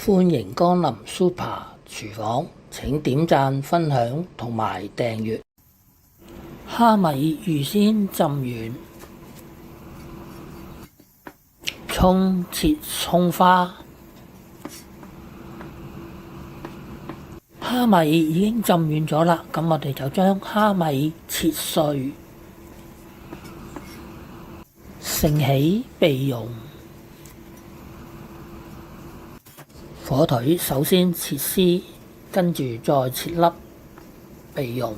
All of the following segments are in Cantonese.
歡迎光臨 Super 廚房，請點讚、分享同埋訂閱。蝦米預先浸軟，葱切葱花。蝦米已經浸軟咗啦，咁我哋就將蝦米切碎，盛起備用。火腿首先切絲，跟住再切粒備用。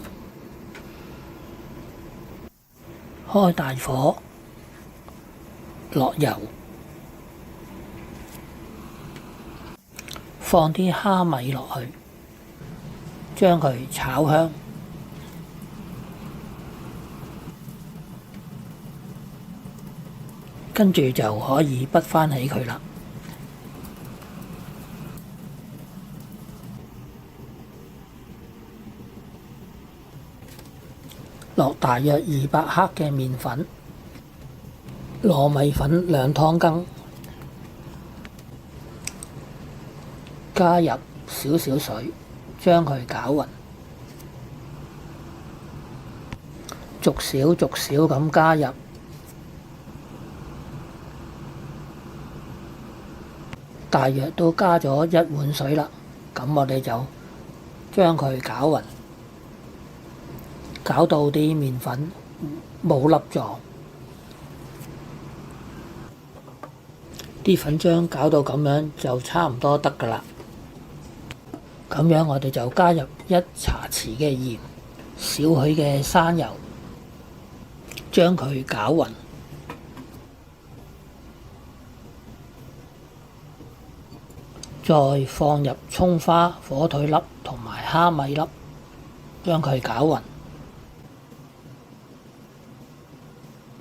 開大火，落油，放啲蝦米落去，將佢炒香。跟住就可以畢返起佢啦。落大約200克嘅麵粉，糯米粉2湯羹，加入少少水，將佢攪勻，逐少逐少咁加入，大約都加咗1碗水啦。咁我哋就將佢攪勻。搞到啲麵粉冇粒狀，啲粉漿搞到咁樣就差唔多得㗎啦。咁樣我哋就加入1茶匙嘅鹽，少許嘅生油，將佢攪勻，再放入葱花、火腿粒同埋蝦米粒，將佢攪勻。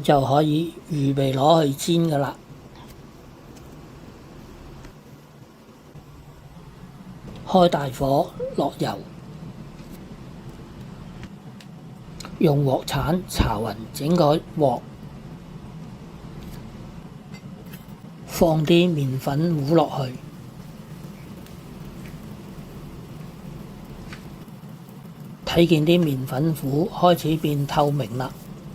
就可以預備攞去煎㗎啦。開大火，落油，用鑊鏟搽勻整個鑊，放啲麵粉糊落去，睇見啲麵粉糊開始變透明啦。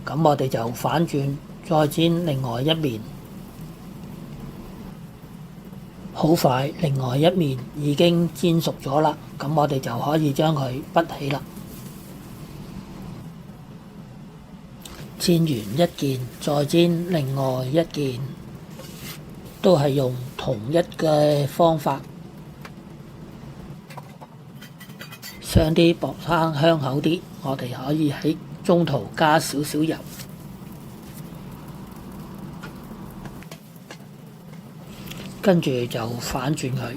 咁我哋就反轉，再煎另外一面。好快，另外一面已經煎熟咗啦。咁我哋就可以將佢畢起啦。煎完一件，再煎另外一件，都係用同一嘅方法，想啲薄撐香口啲，我哋可以喺中途加少少油，跟住就反轉佢，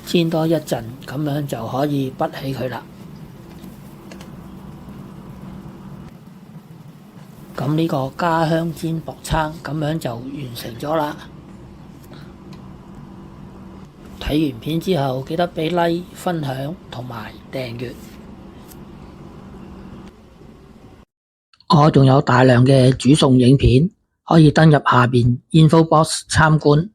煎多一陣，咁樣就可以畢起佢啦。咁呢個家鄉煎薄撐咁樣就完成咗啦。睇完片之後，記得俾 like、分享同埋訂閱。我仲有大量嘅煮餸影片，可以登入下邊 info box 參觀。